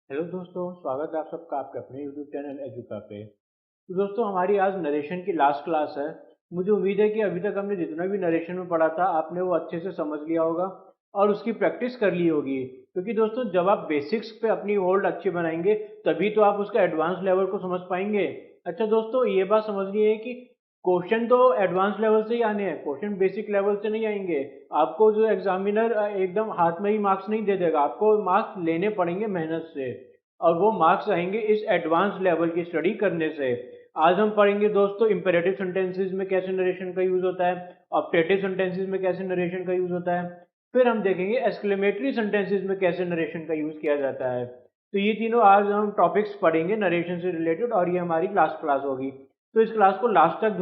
Hello दोस्तों, स्वागत है आप सबका आपके अपने यूट्यूब चैनल एजुका पे। तो दोस्तों, हमारी आज नरेशन की लास्ट क्लास है। मुझे उम्मीद है कि अभी तक हमने जितना भी नरेशन में पढ़ा था आपने वो अच्छे से समझ लिया होगा और उसकी प्रैक्टिस कर ली होगी, क्योंकि दोस्तों जब आप बेसिक्स पे अपनी होल्ड अच्छी बनाएंगे तभी तो आप उसका एडवांस लेवल को समझ पाएंगे। अच्छा दोस्तों, ये बात समझनी है कि क्वेश्चन तो एडवांस लेवल से ही आने हैं, क्वेश्चन बेसिक लेवल से नहीं आएंगे। आपको जो एग्जामिनर एकदम हाथ में ही मार्क्स नहीं दे देगा, आपको मार्क्स लेने पड़ेंगे मेहनत से, और वो मार्क्स आएंगे इस एडवांस लेवल की स्टडी करने से। आज हम पढ़ेंगे दोस्तों इंपेरेटिव सेंटेंसेस में कैसे नरेशन का यूज होता है, ऑब्जेक्टिव सेंटेंसेस में कैसे नरेशन का यूज होता है, फिर हम देखेंगे एक्सक्लेमेटरी सेंटेंसेस में कैसे नरेशन का यूज किया जाता है। तो ये तीनों आज हम टॉपिक्स पढ़ेंगे नरेशन से रिलेटेड, और ये हमारी लास्ट क्लास होगी। तो इस क्लास को लास्ट तक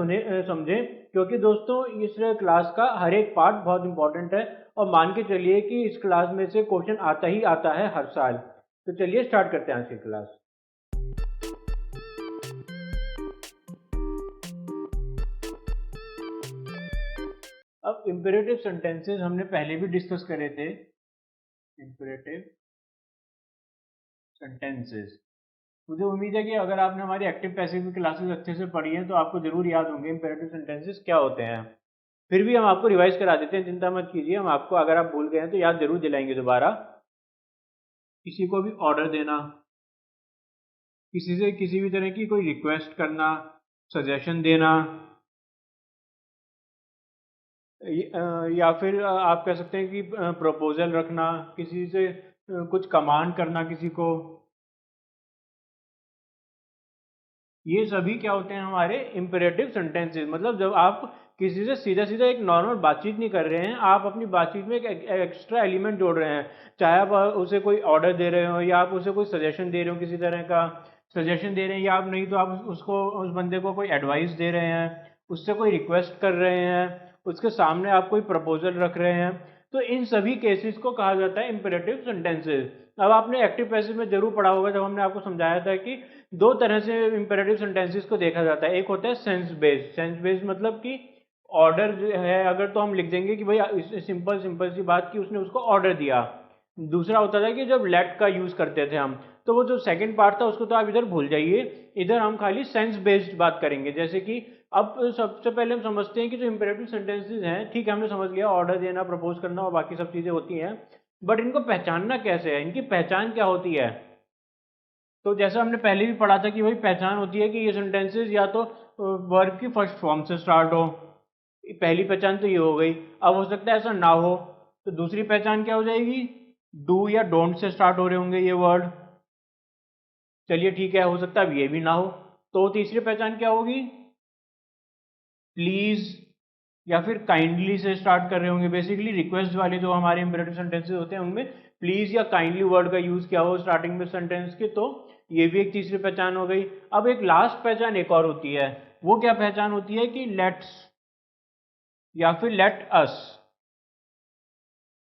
समझें, क्योंकि दोस्तों इस क्लास का हर एक पार्ट बहुत इंपॉर्टेंट है, और मान के चलिए कि इस क्लास में से क्वेश्चन आता ही आता है हर साल। तो चलिए स्टार्ट करते हैं आज की क्लास। अब इंपेरेटिव सेंटेंसेस हमने पहले भी डिस्कस करे थे। इंपेरेटिव सेंटेंसेस, मुझे उम्मीद है कि अगर आपने हमारी एक्टिव पैसिव की क्लासेस अच्छे से पढ़ी हैं तो आपको जरूर याद होंगे इंपेरेटिव सेंटेंसेस क्या होते हैं। फिर भी हम आपको रिवाइज करा देते हैं, चिंता मत कीजिए। हम आपको, अगर आप भूल गए हैं तो याद जरूर दिलाएंगे दोबारा। किसी को भी ऑर्डर देना, किसी से किसी भी तरह की कोई रिक्वेस्ट करना, सजेशन देना, या फिर आप कह सकते हैं कि प्रपोजल रखना, किसी से कुछ कमांड करना किसी को। ये सभी क्या होते हैं हमारे इंपेरेटिव सेंटेंसेस। मतलब जब आप किसी से सीधा सीधा एक नॉर्मल बातचीत नहीं कर रहे हैं, आप अपनी बातचीत में एक एक्स्ट्रा एलिमेंट जोड़ रहे हैं। चाहे आप उसे कोई ऑर्डर दे रहे हो, या आप उसे कोई सजेशन दे रहे हो, किसी तरह का सजेशन दे रहे हैं, या आप नहीं तो आप उसको, उस बंदे को कोई एडवाइस दे रहे हैं, उससे कोई रिक्वेस्ट कर रहे हैं, उसके सामने आप कोई प्रपोजल रख रहे हैं। तो इन सभी केसेस को कहा जाता है इंपेरेटिव सेंटेंसेस। अब आपने एक्टिव पैसिव में जरूर पढ़ा होगा, जब हमने आपको समझाया था कि दो तरह से इंपेरेटिव सेंटेंसेस को देखा जाता है। एक होता है सेंस बेस्ड। सेंस बेस्ड मतलब कि ऑर्डर जो है, अगर तो हम लिख देंगे कि भाई सिंपल सिंपल सी बात की उसने उसको ऑर्डर दिया। दूसरा होता था कि जब लेट का यूज करते थे हम, तो वो जो सेकंड पार्ट था उसको तो आप इधर भूल जाइए। इधर हम खाली सेंस बेस्ड बात करेंगे। जैसे कि अब सबसे पहले हम समझते हैं कि जो इंपेरेटिव सेंटेंसेस हैं, ठीक है हमने समझ लिया ऑर्डर देना, प्रपोज करना और बाकी सब चीजें होती हैं, बट इनको पहचानना कैसे है, इनकी पहचान क्या होती है। तो जैसा हमने पहले भी पढ़ा था कि भाई पहचान होती है कि ये सेंटेंसेस या तो वर्ब की फर्स्ट फॉर्म से स्टार्ट हो। पहली पहचान तो ये हो गई। अब हो सकता है ऐसा ना हो, तो दूसरी पहचान क्या हो जाएगी, डू या डोंट से स्टार्ट हो रहे होंगे ये वर्ड। चलिए ठीक है, हो सकता है अब ये भी ना हो, तो तीसरी पहचान क्या होगी, प्लीज या फिर काइंडली से स्टार्ट कर रहे होंगे। बेसिकली रिक्वेस्ट वाले जो हमारे इंपेरेटिव सेंटेंसेस होते हैं उनमें प्लीज या काइंडली वर्ड का यूज किया हो स्टार्टिंग में सेंटेंस के, तो ये भी एक तीसरी पहचान हो गई। अब एक लास्ट पहचान एक और होती है। वो क्या पहचान होती है कि लेट्स या फिर लेट अस।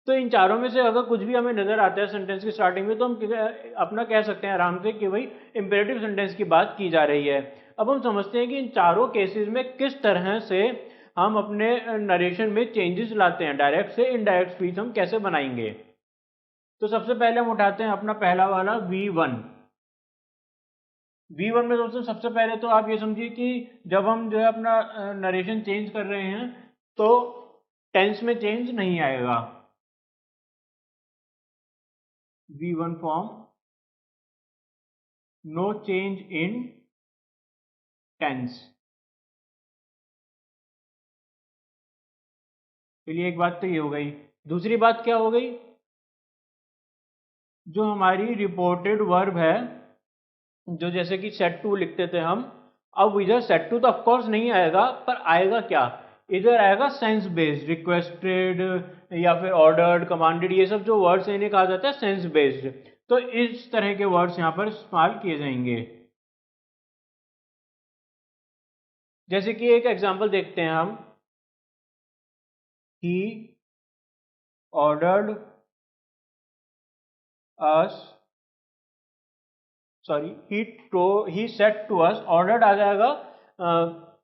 तो इन चारों में से अगर कुछ भी हमें नजर आता है सेंटेंस की स्टार्टिंग में, तो हम अपना कह सकते हैं आराम से कि भाई इंपेरेटिव सेंटेंस की बात की जा रही है। अब हम समझते हैं कि इन चारों केसेस में किस तरह से हम अपने नरेशन में चेंजेस लाते हैं, डायरेक्ट से इनडायरेक्ट स्पीच हम कैसे बनाएंगे। तो सबसे पहले हम उठाते हैं अपना पहला वाला V1। V1 में दोस्तों सबसे पहले तो आप ये समझिए कि जब हम जो है अपना नरेशन चेंज कर रहे हैं, तो टेंस में चेंज नहीं आएगा। V1 form, no change in tense. चलिए एक बात तो ये हो गई। दूसरी बात क्या हो गई, जो हमारी रिपोर्टेड वर्ब है, जो जैसे कि सेट टू लिखते थे हम, अब इधर सेट टू तो ऑफकोर्स नहीं आएगा, पर आएगा क्या, इधर आएगा सेंस बेस्ड। रिक्वेस्टेड या फिर ऑर्डर्ड, कमांडेड, ये सब जो वर्ड्स हैं इन्हें कहा जाता है सेंस बेस्ड। तो इस तरह के वर्ड्स यहाँ पर इस्तेमाल किए जाएंगे। जैसे कि एक एग्जांपल देखते हैं हम, he ordered us, sorry he said to us, ordered आ जाएगा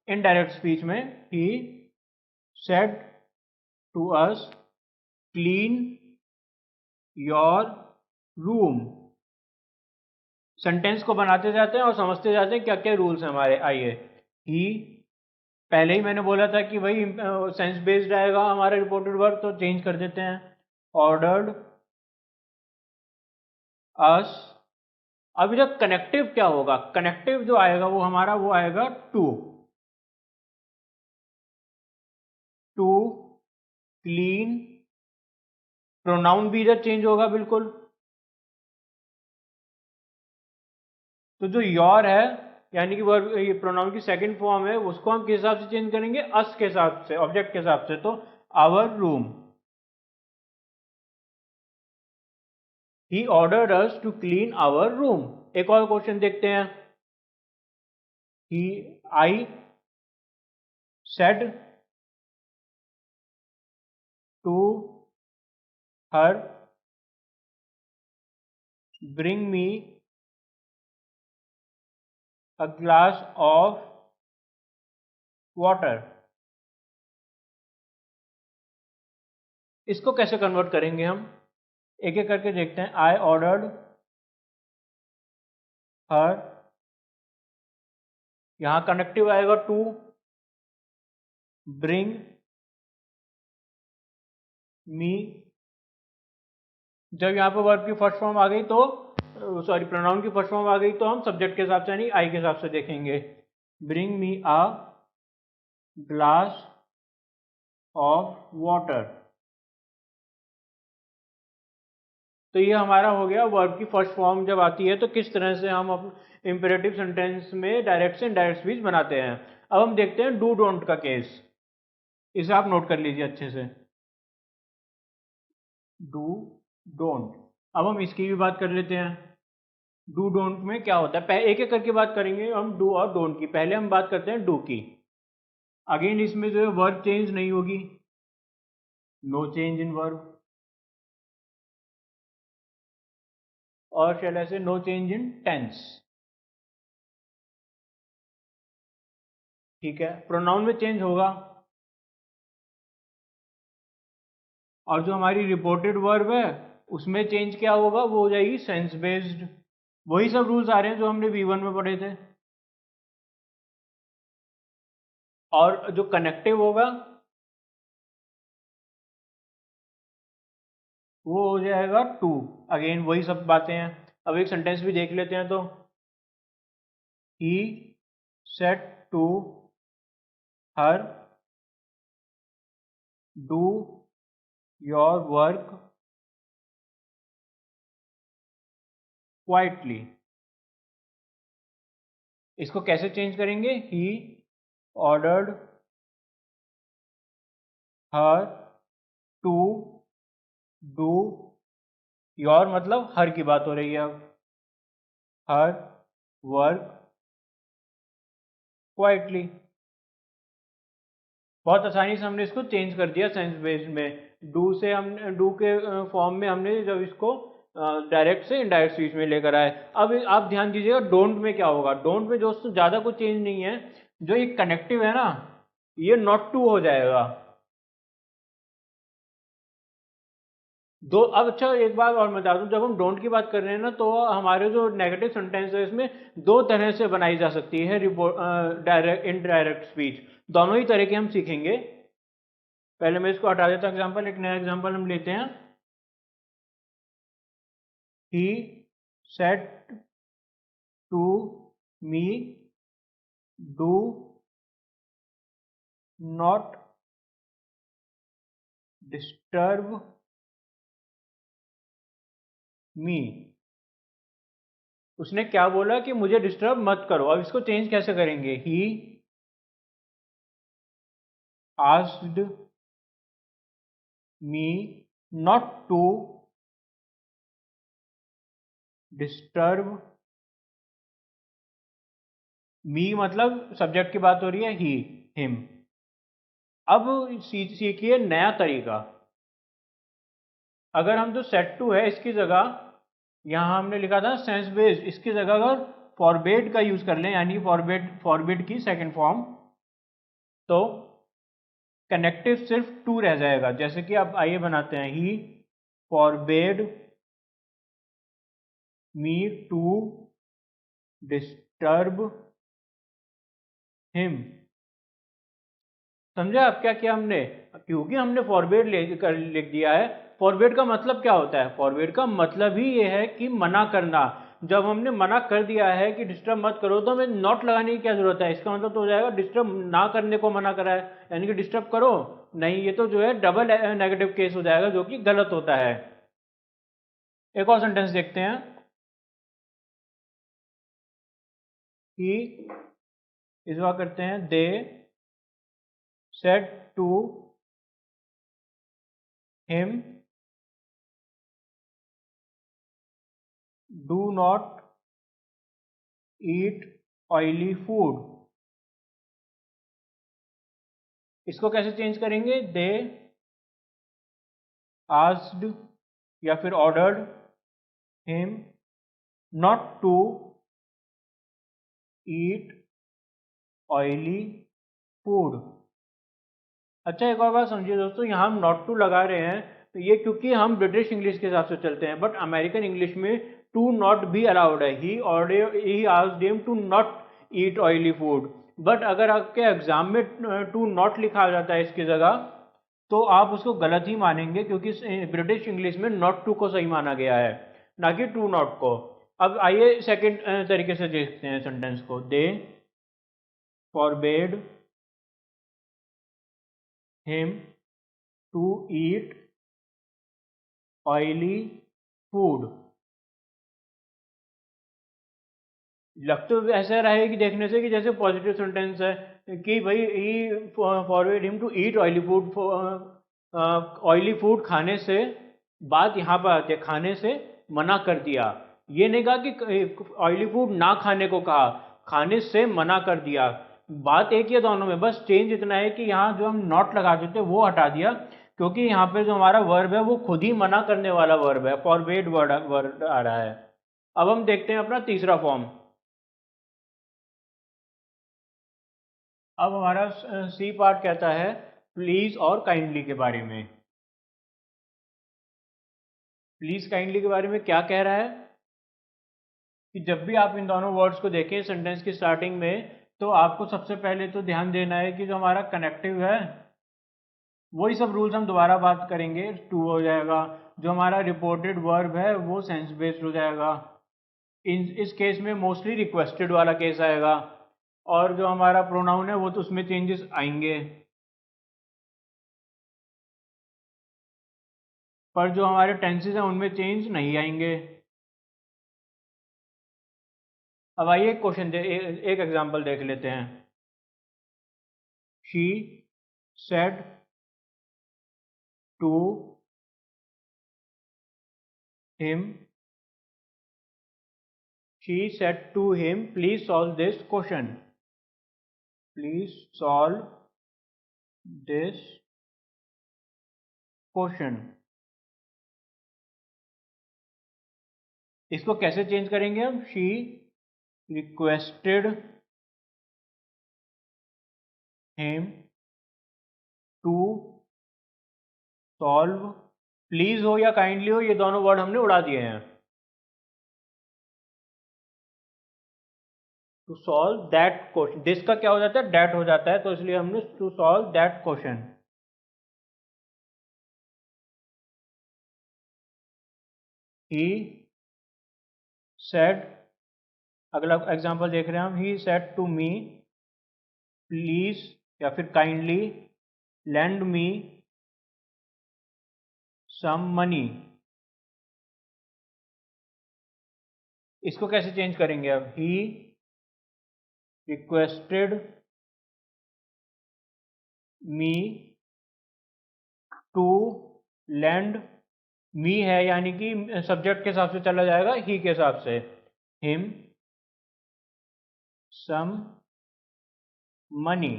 इनडायरेक्ट स्पीच में। He said to us clean your room. Sentence को बनाते जाते हैं और समझते जाते हैं क्या क्या रूल्स हैं हमारे। आइए, ही, पहले ही मैंने बोला था कि भाई सेंस बेस्ड आएगा हमारा रिपोर्टेड वर्ब, तो चेंज कर देते हैं, ऑर्डर्ड अस। अब इधर कनेक्टिव क्या होगा, कनेक्टिव जो आएगा वो हमारा वो आएगा टू, टू क्लीन। प्रोनाउन भी इधर चेंज होगा बिल्कुल। तो जो योर है यानी कि वर्ब, ये प्रोनाउन की सेकंड फॉर्म है, उसको हम किस हिसाब से चेंज करेंगे, अस के हिसाब से, ऑब्जेक्ट के हिसाब से। तो our room, he ordered us to clean our room. एक और क्वेश्चन देखते हैं, he, I said to her bring me a glass of water. इसको कैसे कन्वर्ट करेंगे हम, एक एक करके देखते हैं। आई ऑर्डर्ड हर, यहां कनेक्टिव आएगा टू, ब्रिंग मी। जब यहाँ पर वर्ब की फर्स्ट फॉर्म आ गई तो, सॉरी, प्रोनाउन की फर्स्ट फॉर्म आ गई तो हम सब्जेक्ट के हिसाब से यानी आई के हिसाब से देखेंगे। Bring me a glass of water. तो ये हमारा हो गया वर्ब की फर्स्ट फॉर्म जब आती है तो किस तरह से हम इंपेरेटिव सेंटेंस में डायरेक्ट से इनडायरेक्ट स्पीच बनाते हैं। अब हम देखते हैं डू डोंट का केस, इसे आप नोट कर लीजिए अच्छे से। डू डोंट, अब हम इसकी भी बात कर लेते हैं। डू डोंट में क्या होता है, एक एक करके बात करेंगे हम डू और डोंट की। पहले हम बात करते हैं डू की। अगेन इसमें जो है वर्ब चेंज नहीं होगी, नो चेंज इन वर्ब, और शैल ऐसे नो चेंज इन टेंस। ठीक है, प्रोनाउन में चेंज होगा, और जो हमारी रिपोर्टेड वर्ब है उसमें चेंज क्या होगा, वो हो जाएगी सेंस बेस्ड। वही सब रूल्स आ रहे हैं जो हमने V1 में पढ़े थे। और जो कनेक्टिव होगा वो हो जाएगा टू। अगेन वही सब बातें हैं। अब एक सेंटेंस भी देख लेते हैं। तो he said to her do your work quietly. इसको कैसे चेंज करेंगे, he ordered her to do your, मतलब हर की बात हो रही है अब, हर वर्क क्वाइटली। बहुत आसानी से हमने इसको चेंज कर दिया सेंस बेस्ड में। डू से हम डू के फॉर्म में हमने जब इसको डायरेक्ट से इनडायरेक्ट स्पीच में लेकर आए। अब आप ध्यान दीजिएगा डोंट में क्या होगा। डोंट में दोस्तों ज़्यादा कुछ चेंज नहीं है, जो ये कनेक्टिव है ना, ये नॉट टू हो जाएगा। दो, अब अच्छा एक बात और बता दूं, जब हम डोंट की बात कर रहे हैं ना, तो हमारे जो नेगेटिव सेंटेंस है इसमें दो तरह से बनाई जा सकती है रिपोर्ट, डायरेक्ट इनडायरेक्ट स्पीच। दोनों ही तरह के हम सीखेंगे। पहले मैं इसको हटा देता हूं एग्जाम्पल, एक नया एग्जाम्पल हम लेते हैं। He said to me do not disturb me. उसने क्या बोला कि मुझे डिस्टर्ब मत करो। अब इसको चेंज कैसे करेंगे, he asked me not to disturb me, मतलब सब्जेक्ट की बात हो रही है, ही, हिम। अब सीखिए नया तरीका। अगर हम जो सेट टू है इसकी जगह, यहां हमने लिखा था सेंस बेस्ड, इसकी जगह अगर फॉरबेड का यूज कर लें, यानी फॉरबेड, फॉरबिड की सेकंड फॉर्म, तो कनेक्टिव सिर्फ टू रह जाएगा। जैसे कि अब आइए बनाते हैं, he forbade me to disturb him. समझे आप क्या किया हमने? क्योंकि हमने फॉरवर्ड लिख दिया है। फॉरवर्ड का मतलब क्या होता है? फॉरवर्ड का मतलब ही ये है कि मना करना। जब हमने मना कर दिया है कि डिस्टर्ब मत करो, तो हमें नॉट लगाने की क्या जरूरत है? इसका मतलब तो हो जाएगा डिस्टर्ब ना करने को मना करा है, यानी कि डिस्टर्ब करो नहीं। ये तो जो है डबल नेगेटिव केस हो जाएगा, जो कि गलत होता है। एक और सेंटेंस देखते हैं कि इस बार करते हैं, they said to him do not eat oily food. इसको कैसे चेंज करेंगे? दे आस्क्ड या फिर ordered him not to eat oily food. अच्छा, एक और बात समझिए दोस्तों, यहाँ हम नॉट टू लगा रहे हैं तो ये क्योंकि हम ब्रिटिश इंग्लिश के हिसाब से चलते हैं, बट अमेरिकन इंग्लिश में टू नॉट भी अलाउड है। He asked him to not eat oily food. But अगर आपके एग्जाम में टू नॉट लिखा आ जाता है इसकी जगह, तो आप उसको गलत ही मानेंगे, क्योंकि ब्रिटिश इंग्लिश में नॉट टू को सही माना गया है, ना कि टू नॉट को। अब आइए सेकंड तरीके से देखते हैं सेंटेंस को। They forbade him to eat oily food. लग तो ऐसा रहा है कि देखने से कि जैसे पॉजिटिव सेंटेंस है, कि भाई he forward him to eat oily food. Oily food खाने से, बात यहाँ पर आती है, खाने से मना कर दिया। ये नहीं कहा कि ऑयली फूड ना खाने को कहा, खाने से मना कर दिया। बात एक ही है दोनों में, बस चेंज इतना है कि यहाँ जो हम नॉट लगाते थे वो हटा दिया, क्योंकि यहाँ पे जो हमारा वर्ब है वो खुद ही मना करने वाला वर्ब है, फॉरबेड वर्ड आ रहा है। अब हम देखते हैं अपना तीसरा फॉर्म। अब हमारा सी पार्ट कहता है प्लीज और काइंडली के बारे में। प्लीज काइंडली के बारे में क्या कह रहा है कि जब भी आप इन दोनों वर्ड्स को देखें सेंटेंस की स्टार्टिंग में, तो आपको सबसे पहले तो ध्यान देना है कि जो हमारा कनेक्टिव है, वही सब रूल्स हम दोबारा बात करेंगे, टू हो जाएगा। जो हमारा रिपोर्टेड वर्ब है वो सेंस बेस्ड हो जाएगा। इस केस में मोस्टली रिक्वेस्टेड वाला केस आएगा। और जो हमारा प्रोनाउन है वो तो उसमें चेंजेस आएंगे, पर जो हमारे टेंसेस हैं उनमें चेंज नहीं आएंगे। अब आइए क्वेश्चन एक एग्जांपल देख लेते हैं। She said to him she said to him please solve this question. Please solve this question. इसको कैसे चेंज करेंगे हम? She requested him to solve. Please हो या काइंडली हो, ये दोनों वर्ड हमने उड़ा दिए हैं। To solve that question, this का क्या हो जाता है? डैट हो जाता है, तो इसलिए हमने to solve that question. He said, अगला एग्जांपल देख रहे हैं हम। He said to me please या फिर kindly lend me some money. इसको कैसे चेंज करेंगे अब? He requested me to lend, me है यानी कि सब्जेक्ट के हिसाब से चला जाएगा, ही के हिसाब से। Him some money.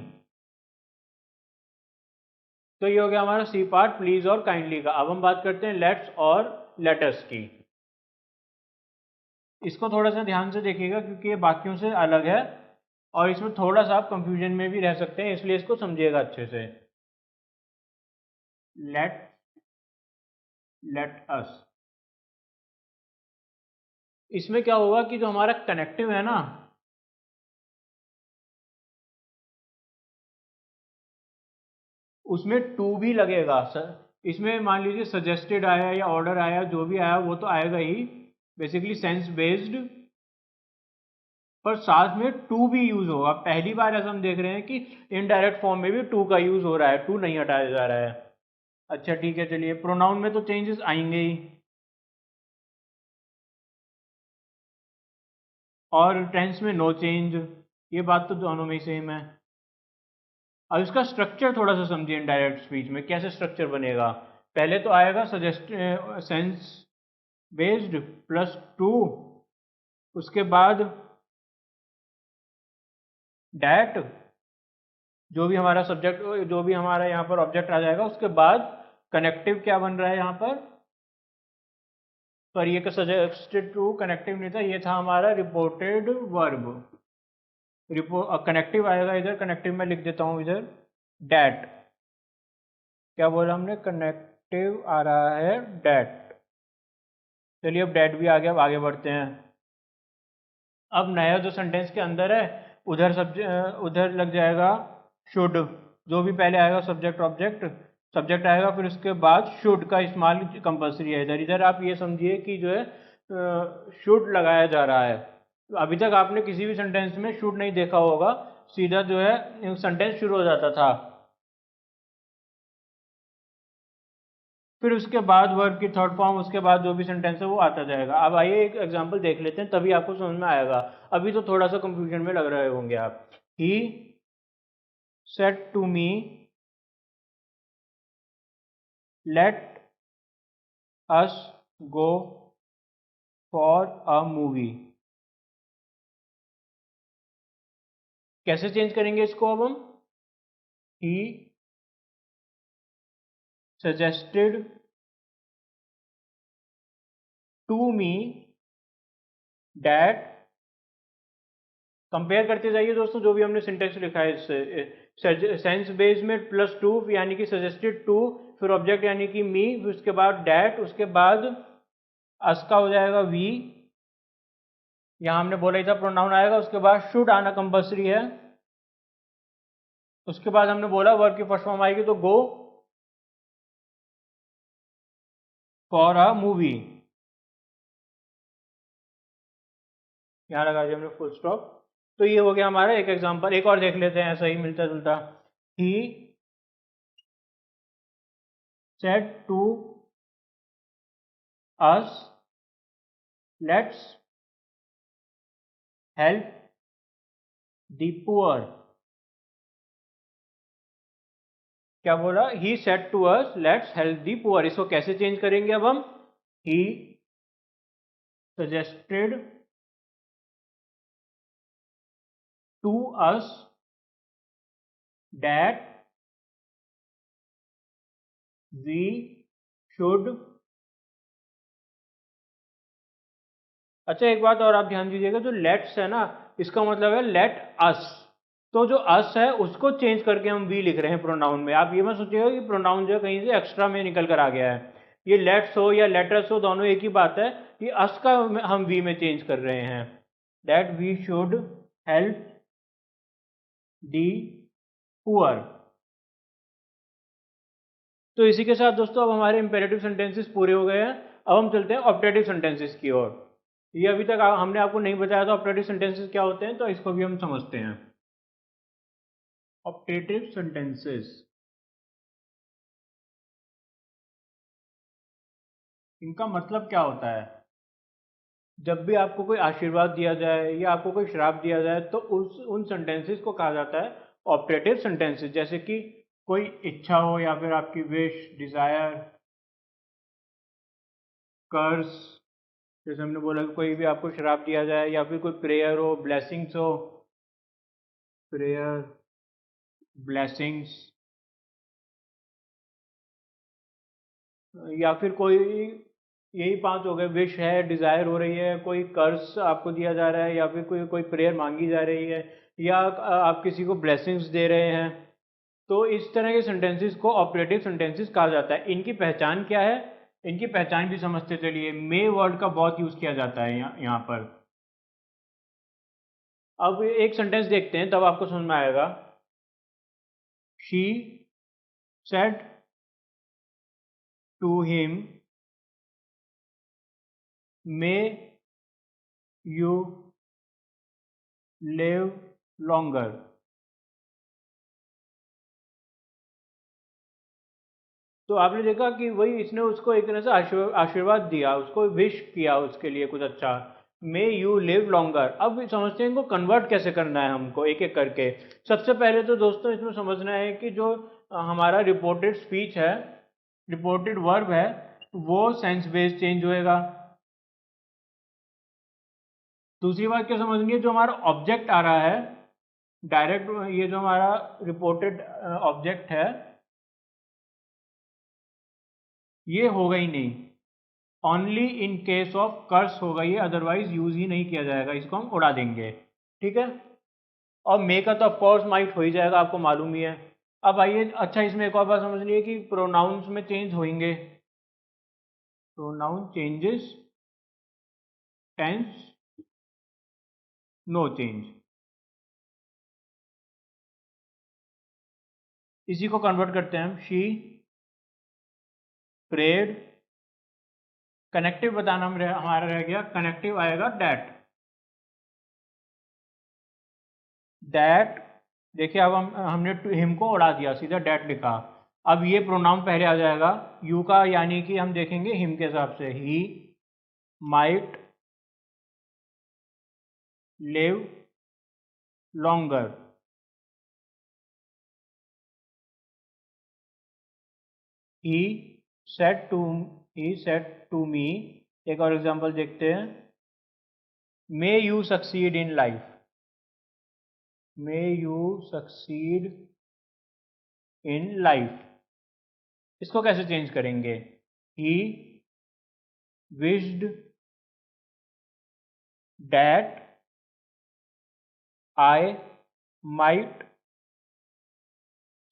तो ये हो गया हमारा सी पार्ट, प्लीज और काइंडली का। अब हम बात करते हैं लेट्स और लेटर्स की। इसको थोड़ा सा ध्यान से देखिएगा, क्योंकि ये बाकियों से अलग है और इसमें थोड़ा सा आप कंफ्यूजन में भी रह सकते हैं, इसलिए इसको समझिएगा अच्छे से। लेट अस, इसमें क्या होगा कि जो हमारा कनेक्टिव है ना, उसमें टू भी लगेगा सर। इसमें मान लीजिए सजेस्टेड आया या ऑर्डर आया, जो भी आया वो तो आएगा ही, बेसिकली सेंस बेस्ड, पर साथ में टू भी यूज होगा। पहली बार ऐसा हम देख रहे हैं कि इनडायरेक्ट फॉर्म में भी टू का यूज हो रहा है, टू नहीं हटाया जा रहा है। अच्छा ठीक है, चलिए प्रोनाउन में तो चेंजेस आएंगे ही, और टेंस में नो चेंज, ये बात तो दोनों में ही सेम है। अब इसका स्ट्रक्चर थोड़ा सा समझिए, इनडायरेक्ट स्पीच में कैसे स्ट्रक्चर बनेगा। पहले तो आएगा suggest sense based plus two, उसके बाद डैट, जो भी हमारा सब्जेक्ट, जो भी हमारा यहाँ पर ऑब्जेक्ट आ जाएगा, उसके बाद कनेक्टिव क्या बन रहा है यहाँ पर ये सजेस्टेड टू कनेक्टिव नहीं था, ये था हमारा रिपोर्टेड वर्ब। कनेक्टिव आएगा इधर, कनेक्टिव में लिख देता हूँ इधर डैट। क्या बोला हमने, कनेक्टिव आ रहा है डैट। चलिए अब डैट भी आ गया, अब आगे बढ़ते हैं। अब नया जो सेंटेंस के अंदर है, उधर लग जाएगा शुड, जो भी पहले आएगा सब्जेक्ट ऑब्जेक्ट, सब्जेक्ट आएगा फिर उसके बाद शुड का इस्तेमाल कंपलसरी है। इधर इधर आप ये समझिए कि जो है शुड लगाया जा रहा है। अभी तक आपने किसी भी सेंटेंस में शुड नहीं देखा होगा, सीधा जो है सेंटेंस शुरू हो जाता था, फिर उसके बाद वर्ब की थर्ड फॉर्म, उसके बाद जो भी सेंटेंस है वो आता जाएगा। अब आइए एक एग्जांपल देख लेते हैं, तभी आपको समझ में आएगा। अभी तो थोड़ा सा कंफ्यूजन में लग रहे होंगे आप। He said to me let us go for a movie. कैसे चेंज करेंगे इसको अब हम, he suggested to me that, compare करते जाइए दोस्तों, जो भी हमने सिंटेक्स लिखा है इससे। सेंस बेस में प्लस टू यानी कि सजेस्टेड टू, फिर ऑब्जेक्ट यानी कि मी, फिर उसके बाद डैट, उसके बाद अस का हो जाएगा वी, यहाँ हमने बोला ही था प्रोनाउन आएगा, उसके बाद शुड आना कंपल्सरी है, उसके बाद हमने बोला वर्ब की फर्स्ट फॉर्म आएगी तो गो फॉर अ मूवी, यहाँ लगा दिया हमने फुल स्टॉप। तो ये हो गया हमारा एक एग्जांपल। एक और देख लेते हैं ऐसा ही मिलता जुलता। He said to us let's help the poor. क्या बोला, he said to us let's help the poor. इसको कैसे चेंज करेंगे अब हम, he suggested to us that we should. अच्छा एक बात और आप ध्यान दीजिएगा, जो लेट्स है ना, इसका मतलब है लेट अस, तो जो अस है उसको चेंज करके हम वी लिख रहे हैं प्रोनाउन में। आप ये मत सोचिएगा कि प्रोनाउन जो है कहीं से एक्स्ट्रा में निकल कर आ गया है। ये लेट्स हो या लेटर्स हो, दोनों एक ही बात है, कि अस का हम वी में चेंज कर रहे हैं। That we should help the poor. तो इसी के साथ दोस्तों अब हमारे इंपेरेटिव सेंटेंसेस पूरे हो गए हैं। अब हम चलते हैं ऑप्टेटिव सेंटेंसेस की ओर। ये अभी तक हमने आपको नहीं बताया था ऑप्टेटिव सेंटेंसेस क्या होते हैं, तो इसको भी हम समझते हैं। ऑप्टेटिव सेंटेंसेस, इनका मतलब क्या होता है। जब भी आपको कोई आशीर्वाद दिया जाए या आपको कोई श्राप दिया जाए, तो उन सेंटेंसेस को कहा जाता है ऑप्टेटिव सेंटेंसेस। जैसे कि कोई इच्छा हो या फिर आपकी विश, डिजायर, कर्स, जैसे हमने बोला कि कोई भी आपको श्राप दिया जाए, या फिर कोई प्रेयर हो, ब्लेसिंग्स हो, प्रेयर, ब्लेसिंग्स, या फिर कोई, यही पांच हो गए, विश है, डिजायर हो रही है, कोई कर्ज आपको दिया जा रहा है, या फिर कोई कोई प्रेयर मांगी जा रही है, या आप किसी को ब्लेसिंग्स दे रहे हैं। तो इस तरह के सेंटेंसेस को ऑपरेटिव सेंटेंसेस कहा जाता है। इनकी पहचान क्या है, इनकी पहचान भी समझते चलिए। मे वर्ड का बहुत यूज किया जाता है यहाँ पर। अब एक सेंटेंस देखते हैं तब आपको समझ में आएगा। She said to him may you live longer. तो आपने देखा कि वही इसने उसको एक तरह से आशीर्वाद दिया, उसको विश किया उसके लिए कुछ अच्छा। मे यू लिव लॉन्गर। अब समझते हैं इनको कन्वर्ट कैसे करना है हमको एक एक करके। सबसे पहले तो दोस्तों इसमें समझना है कि जो हमारा रिपोर्टेड स्पीच है, रिपोर्टेड वर्ब है, वो सेंस बेस्ड चेंज होएगा। दूसरी बात क्या समझनी है, जो हमारा ऑब्जेक्ट आ रहा है डायरेक्ट, ये जो हमारा रिपोर्टेड ऑब्जेक्ट है ये होगा ही नहीं, only in case of curse होगा ये, अदरवाइज यूज ही नहीं किया जाएगा, इसको हम उड़ा देंगे। ठीक है। और मे का तो ऑफकोर्स माइट हो ही जाएगा, आपको मालूम ही है। अब आइए, अच्छा इसमें एक और बात समझ लीजिए कि प्रोनाउंस में चेंज होंगे। Pronoun changes, tense no change. इसी को कन्वर्ट करते हैं हम। शी प्रेड, कनेक्टिव बताना हमारा रह गया, कनेक्टिव आएगा डैट। डैट, देखिए अब हमने हिम को उड़ा दिया, सीधा डैट लिखा। अब ये प्रोनाउन पहले आ जाएगा यू का, यानी कि हम देखेंगे हिम के हिसाब से। He might live longer. He said to he said to me. एक और एग्जांपल देखते हैं। May you succeed in life. May you succeed in life. इसको कैसे चेंज करेंगे? He wished that I might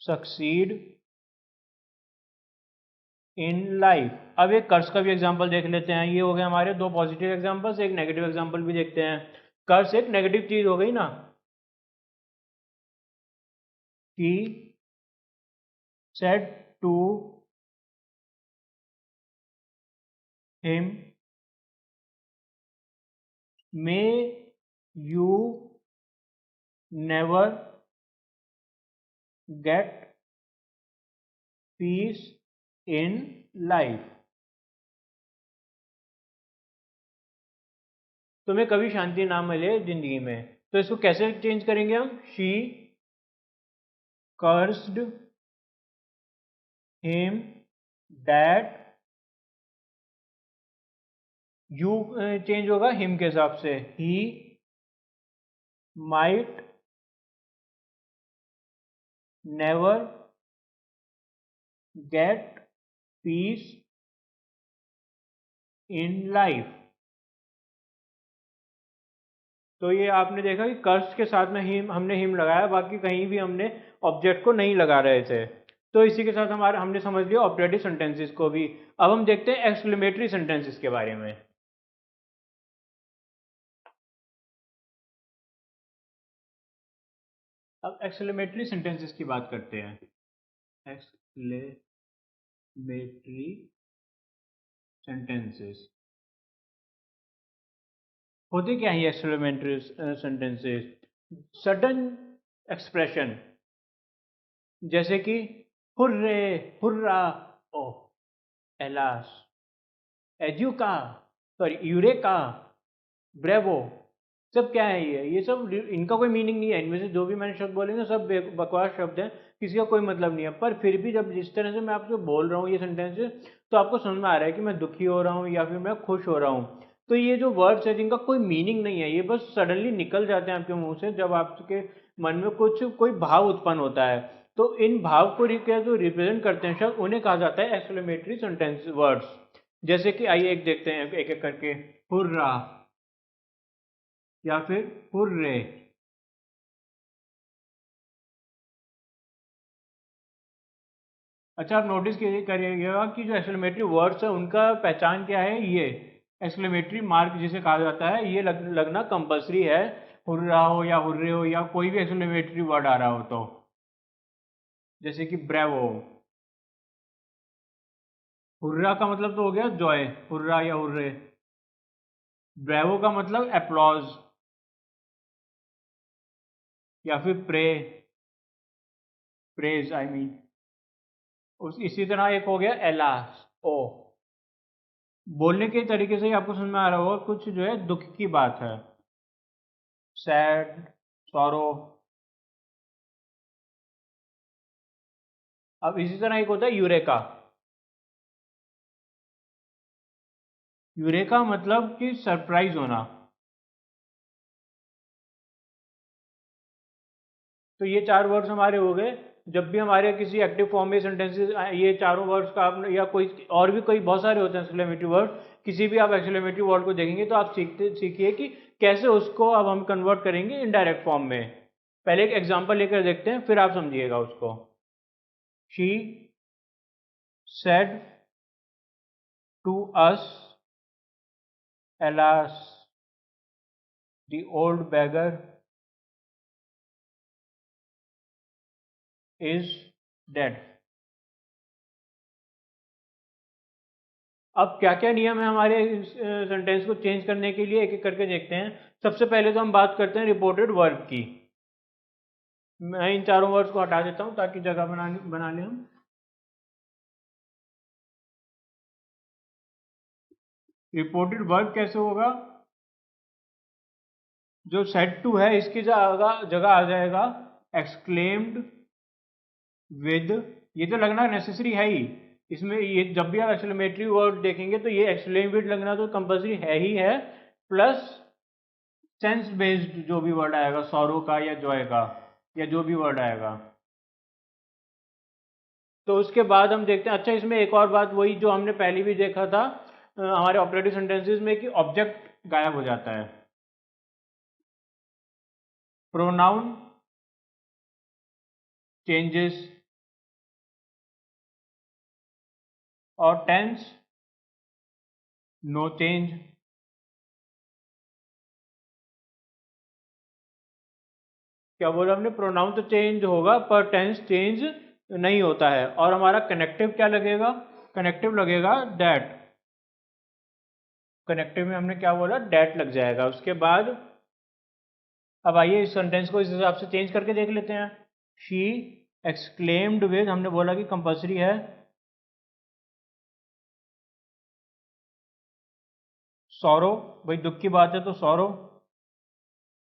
succeed in life. अब एक कर्स का भी एग्जांपल देख लेते हैं। ये हो गए हमारे दो पॉजिटिव एग्जांपल्स, एक नेगेटिव एग्जांपल भी देखते हैं। कर्स एक नेगेटिव चीज हो गई ना। He said to him may you never get peace in life. तुम्हें कभी शांति ना मिले जिंदगी में। तो इसको कैसे चेंज करेंगे हम? She cursed him that, you change होगा हिम के हिसाब से। He might never get peace in life. तो ये आपने देखा कि कर्स के साथ में हिम, हमने हिम लगाया, बाकी कहीं भी हमने ऑब्जेक्ट को नहीं लगा रहे थे। तो इसी के साथ हमारे हमने समझ लिया ऑपरेटिव सेंटेंसेस को भी। अब हम देखते हैं एक्सक्लेमेटरी सेंटेंसेस के बारे में। अब एक्सक्लेमेटरी सेंटेंसेस की बात करते हैं। एक्सक्लेमेटरी सेंटेंसेस होते क्या है? एक्सक्लेमेटरी सेंटेंसेस सडन एक्सप्रेशन, जैसे कि हुर्रे, हुर्रा, ओह, एलास, एजुका, सॉरी यूरेका, ब्रेवो। सब क्या है ये सब इनका कोई मीनिंग नहीं है। इनमें से जो भी मैंने शब्द बोले ना सब बकवास शब्द हैं, किसी का कोई मतलब नहीं है। पर फिर भी जब जिस तरह से मैं आपसे बोल रहा हूँ ये सेंटेंस, तो आपको समझ में आ रहा है कि मैं दुखी हो रहा हूँ या फिर मैं खुश हो रहा हूँ। तो ये जो वर्ड्स है जिनका कोई मीनिंग नहीं है, ये बस सडनली निकल जाते हैं आपके मुंह से जब आपके मन में कुछ कोई भाव उत्पन्न होता है। तो इन भाव को जो रिप्रेजेंट करते हैं शब्द, उन्हें कहा जाता है एक्सक्लेमेटरी सेंटेंस वर्ड्स। जैसे कि आइए एक देखते हैं एक एक करके। हुर्रा या फिर हुर्रे। अच्छा, आप नोटिस करिएगा कि जो एक्सक्लेमेटरी वर्ड्स है उनका पहचान क्या है, ये एक्सक्लेमेटरी मार्क जिसे कहा जाता है, ये लगना कंपलसरी है, हुर्रा हो या हुर्रे हो या कोई भी एक्सक्लेमेटरी वर्ड आ रहा हो तो। जैसे कि ब्रेवो, हुर्रा का मतलब तो हो गया जॉय, हुर्रा या हुर्रे। ब्रेवो का मतलब एप्लॉज या फिर प्रेज आई मीन। उस इसी तरह एक हो गया एलास ओ। बोलने के तरीके से ही आपको समझ में आ रहा होगा कुछ जो है दुख की बात है, सैड, सॉरो। अब इसी तरह एक होता है यूरेका। यूरेका मतलब कि सरप्राइज होना। तो ये चार वर्ड्स हमारे हो गए। जब भी हमारे किसी एक्टिव फॉर्म में सेंटेंसेस, ये चारों वर्ड्स का आप या कोई और भी कोई बहुत सारे होते हैं एक्सक्लेमेटरी वर्ड, किसी भी आप एक्सक्लेमेटरी वर्ड को देखेंगे तो आप सीखिए कि कैसे उसको अब हम कन्वर्ट करेंगे इनडायरेक्ट फॉर्म में। पहले एक एग्जांपल लेकर देखते हैं, फिर आप समझिएगा उसको। She said to us, alas, the old beggar is dead। अब क्या क्या नियम है हमारे सेंटेंस को चेंज करने के लिए, एक एक करके देखते हैं। सबसे पहले तो हम बात करते हैं रिपोर्टेड वर्ब की। मैं इन चारों वर्ड्स को हटा देता हूं ताकि जगह बना लें हम। रिपोर्टेड वर्ब कैसे होगा? जो सेड टू है इसकी जगह आ जाएगा एक्सक्लेम्ड विद। ये तो लगना नेसेसरी है ही इसमें, ये जब भी आप एक्सक्लेमेटरी वर्ड देखेंगे तो ये एक्सक्लेम विद लगना तो कंपलसरी है ही है, प्लस सेंस बेस्ड जो भी वर्ड आएगा, सॉरो का या जॉय का या जो भी वर्ड आएगा। तो उसके बाद हम देखते हैं, अच्छा इसमें एक और बात वही जो हमने पहले भी देखा था हमारे ऑपरेटिव सेंटेंसेस में, कि ऑब्जेक्ट गायब हो जाता है। प्रोनाउन चेंजेस और टेंस नो चेंज। क्या बोला हमने? प्रोनाउन तो चेंज होगा पर टेंस चेंज नहीं होता है। और हमारा कनेक्टिव क्या लगेगा? कनेक्टिव लगेगा डैट। कनेक्टिव में हमने क्या बोला? डैट लग जाएगा। उसके बाद अब आइए इस सेंटेंस को इस हिसाब से चेंज करके देख लेते हैं। शी एक्सक्लेम्ड विद, हमने बोला कि कंपलसरी है। सॉरो, भाई दुख की बात है तो सॉरो।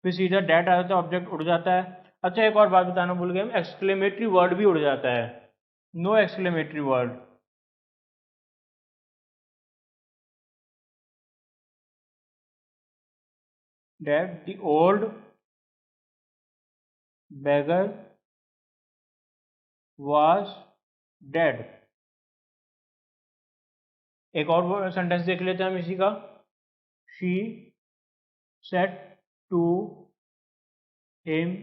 फिर सीधा डैट आ जाता है, ऑब्जेक्ट उड़ जाता है। अच्छा एक और बात बताना भूल गए हम, एक्सक्लेमेटरी वर्ड भी उड़ जाता है। No exclamatory word. That the old beggar was dead। एक और सेंटेंस देख लेते हैं हम इसी का। She said to him,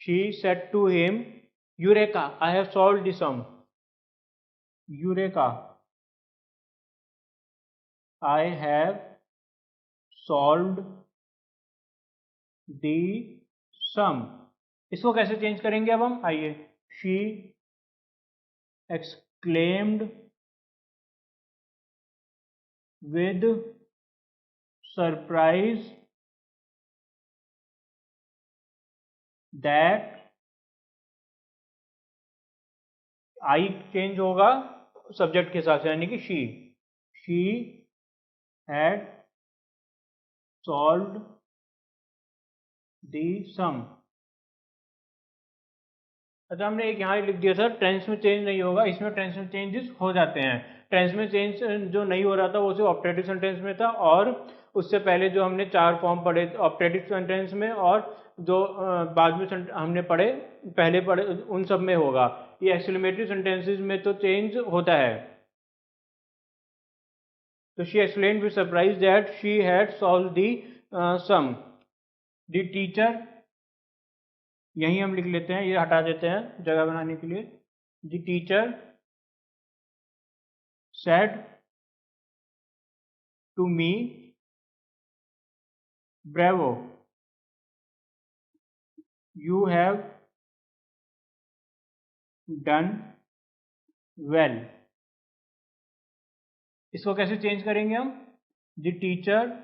she said to him, eureka I have solved the sum. Eureka I have solved the sum. इसको कैसे चेंज करेंगे अब हम, आइए। She exclaimed with surprise that, I change होगा सब्जेक्ट के साथ, यानी कि she had solved the sum. अच्छा हमने एक यहाँ लिख दिया था टेंस में चेंज नहीं होगा, इसमें टेंस में चेंजेस हो जाते हैं। टेंस में चेंज जो नहीं हो रहा था वो सिर्फ ऑपरेटिव सेंटेंस में था, और उससे पहले जो हमने चार फॉर्म पढ़े ऑपरेटिव सेंटेंस में, और जो बाद में हमने पढ़े पहले पढ़े उन सब में होगा। ये एक्सक्लेमेटरी सेंटेंसेस में तो चेंज होता है। तो she explained with surprise that she had solve the sum. The teacher यहीं हम लिख लेते हैं, ये हटा देते हैं जगह बनाने के लिए। The teacher said to me bravo, you have done well. इसको कैसे चेंज करेंगे हम? The teacher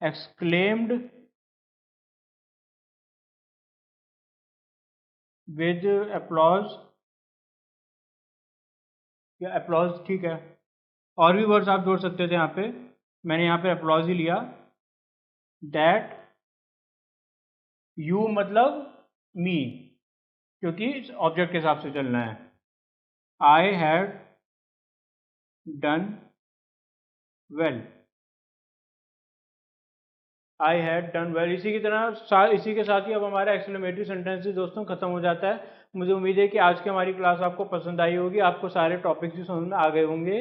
exclaimed with applause, या applause ठीक है, और भी वर्ड्स आप जोड़ सकते थे यहाँ पे, मैंने यहाँ पे applause ही लिया। that you मतलब me, क्योंकि ऑब्जेक्ट के हिसाब से चलना है। I had done well, I had done well. इसी की तरह इसी के साथ ही अब हमारा एक्सक्लेमेटरी सेंटेंसेस दोस्तों खत्म हो जाता है। मुझे उम्मीद है कि आज की हमारी क्लास आपको पसंद आई होगी, आपको सारे टॉपिक्स भी समझ में आ गए होंगे।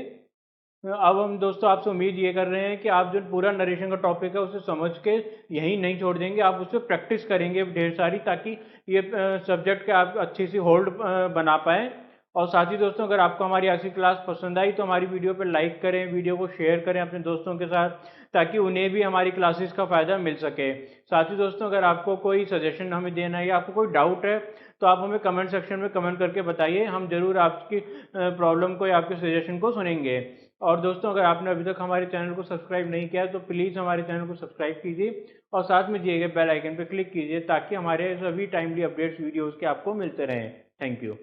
अब हम दोस्तों आपसे उम्मीद ये कर रहे हैं कि आप जो पूरा नरेशन का टॉपिक है उसे समझ के यहीं नहीं छोड़ देंगे, आप उस पर प्रैक्टिस करेंगे ढेर सारी, ताकि ये सब्जेक्ट के आप अच्छी सी होल्ड बना पाएँ। और साथ ही दोस्तों अगर आपको हमारी आज की क्लास पसंद आई तो हमारी वीडियो पर लाइक करें, वीडियो को शेयर करें अपने दोस्तों के साथ, ताकि उन्हें भी हमारी क्लासेस का फ़ायदा मिल सके। साथ ही दोस्तों अगर आपको कोई सजेशन हमें देना है या आपको कोई डाउट है तो आप हमें कमेंट सेक्शन में कमेंट करके बताइए, हम जरूर आपकी प्रॉब्लम को या आपके सजेशन को सुनेंगे। और दोस्तों अगर आपने अभी तक हमारे चैनल को सब्सक्राइब नहीं किया तो प्लीज़ हमारे चैनल को सब्सक्राइब कीजिए और साथ में दिए गए बेल आइकन पर क्लिक कीजिए, ताकि हमारे सभी टाइमली अपडेट्स वीडियोज़ के आपको मिलते रहें। Thank you.